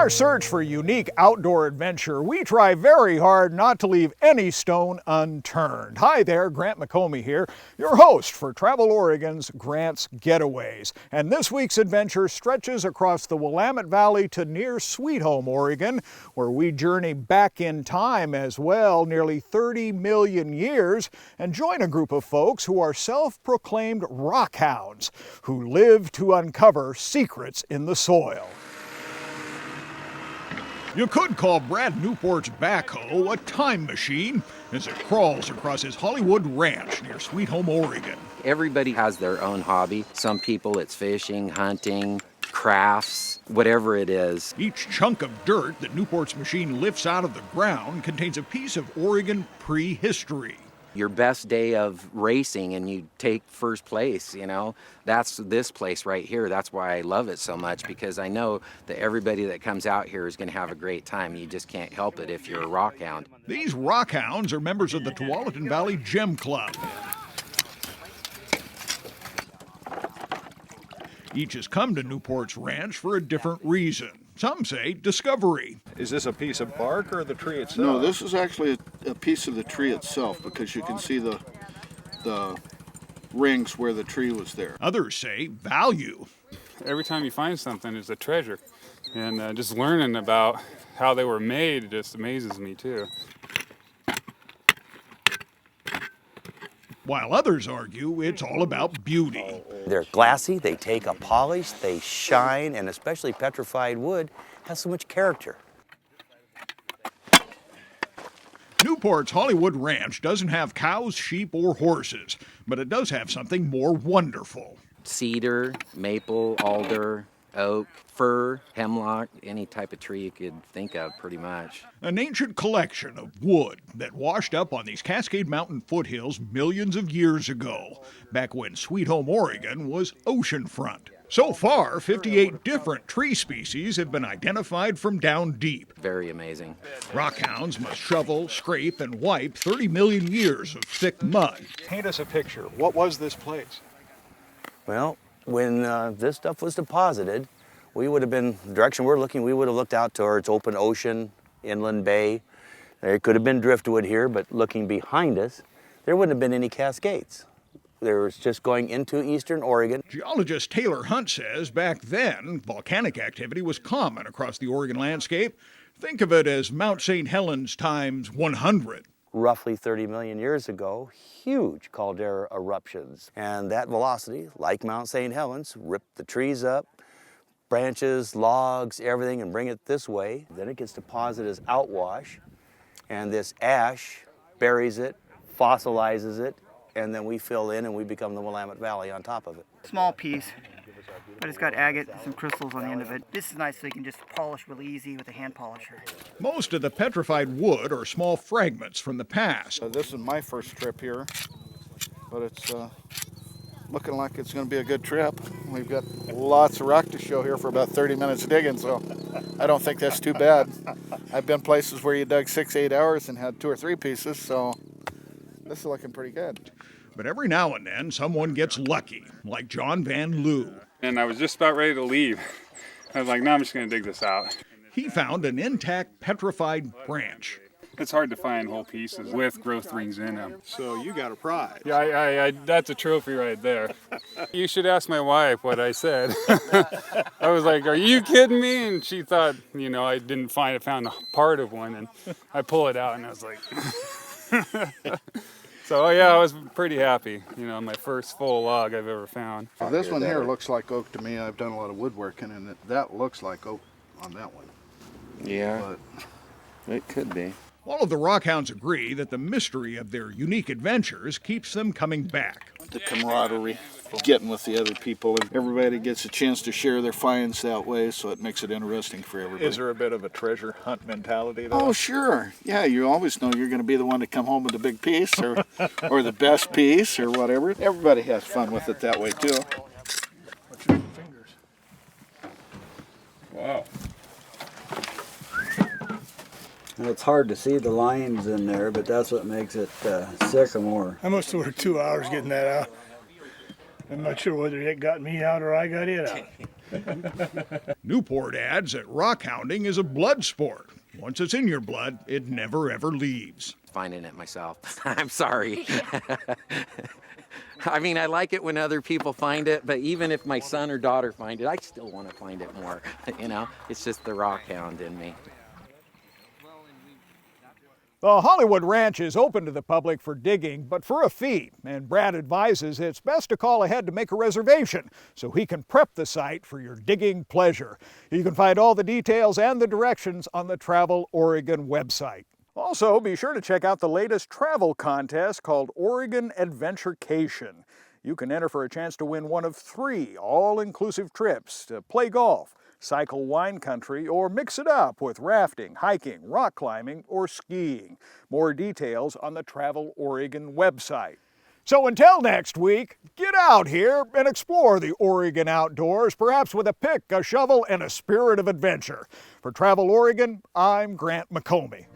our search for unique outdoor adventure, we try very hard not to leave any stone unturned. Hi there, Grant McComie here, your host for Travel Oregon's Grant's Getaways. And this week's adventure stretches across the Willamette Valley to near Sweet Home, Oregon, where we journey back in time as well, nearly 30 million years, and join a group of folks who are self-proclaimed rockhounds, who live to uncover secrets in the soil. You could call Brad Newport's backhoe a time machine as it crawls across his Hollywood ranch near Sweet Home, Oregon. Everybody has their own hobby. Some people it's fishing, hunting, crafts, whatever it is. Each chunk of dirt that Newport's machine lifts out of the ground contains a piece of Oregon prehistory. Your best day of racing and you take first place, you know, that's this place right here. That's why I love it so much, because I know that everybody that comes out here is going to have a great time. You just can't help it if you're a rockhound. These rockhounds are members of the Tualatin Valley Gem Club. Each has come to Newport's ranch for a different reason. Some say discovery. Is this a piece of bark or the tree itself? No, this is actually a piece of the tree itself, because you can see the rings where the tree was there. Others say value. Every time you find something, it's a treasure. And just learning about how they were made just amazes me too. While others argue it's all about beauty. They're glassy, they take a polish, they shine, and especially petrified wood has so much character. Newport's Hollywood Ranch doesn't have cows, sheep, or horses, but it does have something more wonderful. Cedar, maple, alder, oak, fir, hemlock, any type of tree you could think of pretty much. An ancient collection of wood that washed up on these Cascade Mountain foothills millions of years ago, back when Sweet Home, Oregon was oceanfront. So far, 58 different tree species have been identified from down deep. Very amazing. Rockhounds must shovel, scrape, and wipe 30 million years of thick mud. Paint us a picture. What was this place? Well, when this stuff was deposited, we would have been, the direction we're looking, we would have looked out towards open ocean, inland bay. There could have been driftwood here, but looking behind us, there wouldn't have been any cascades. There was just going into eastern Oregon. Geologist Taylor Hunt says back then, volcanic activity was common across the Oregon landscape. Think of it as Mount St. Helens times 100. Roughly 30 million years ago, huge caldera eruptions. And that velocity, like Mount St. Helens, ripped the trees up, branches, logs, everything, and bring it this way. Then it gets deposited as outwash, and this ash buries it, fossilizes it, and then we fill in and we become the Willamette Valley on top of it. Small piece, but it's got agate and some crystals on the end of it. This is nice so you can just polish really easy with a hand polisher. Most of the petrified wood are small fragments from the past. This is my first trip here, but it's looking like it's going to be a good trip. We've got lots of rock to show here for about 30 minutes digging, so I don't think that's too bad. I've been places where you dug 6-8 hours and had 2 or 3 pieces, so this is looking pretty good. But every now and then, someone gets lucky, like John VANLOO. And I was just about ready to leave. I was like, no, I'm just going to dig this out. He found an intact petrified branch. It's hard to find whole pieces with growth rings in them. So you got a prize. Yeah, that's a trophy right there. You should ask my wife what I said. I was like, are you kidding me? And she thought, you know, I found a part of one, and I pull it out and I was like, so yeah, I was pretty happy. You know, my first full log I've ever found. So this one here looks like oak to me. I've done a lot of woodworking, and that looks like oak on that one. Yeah, but it could be. All of the rockhounds agree that the mystery of their unique adventures keeps them coming back. the camaraderie, getting with the other people, and everybody gets a chance to share their finds that way, so it makes it interesting for everybody. Is there a bit of a treasure hunt mentality though? Oh, sure. Yeah, you always know you're going to be the one to come home with the big piece or or the best piece or whatever. Everybody has fun with it that way too. Watch your fingers. Wow. And it's hard to see the lines in there, but that's what makes it sycamore. I must have worked 2 hours getting that out. I'm not sure whether it got me out or I got it out. Newport adds that rockhounding is a blood sport. Once it's in your blood, it never ever leaves. Finding it myself. I'm sorry. I mean, I like it when other people find it, but even if my son or daughter find it, I still want to find it more. You know, it's just the rockhound in me. The Hollywood Ranch is open to the public for digging, but for a fee, and Brad advises it's best to call ahead to make a reservation so he can prep the site for your digging pleasure. You can find all the details and the directions on the Travel Oregon website. Also, be sure to check out the latest travel contest called Oregon Adventurecation. You can enter for a chance to win one of 3 all-inclusive trips to play golf, cycle wine country, or mix it up with rafting, hiking, rock climbing, or skiing. More details on the Travel Oregon website. So until next week, get out here and explore the Oregon outdoors, perhaps with a pick, a shovel, and a spirit of adventure. For Travel Oregon, I'm Grant McComie.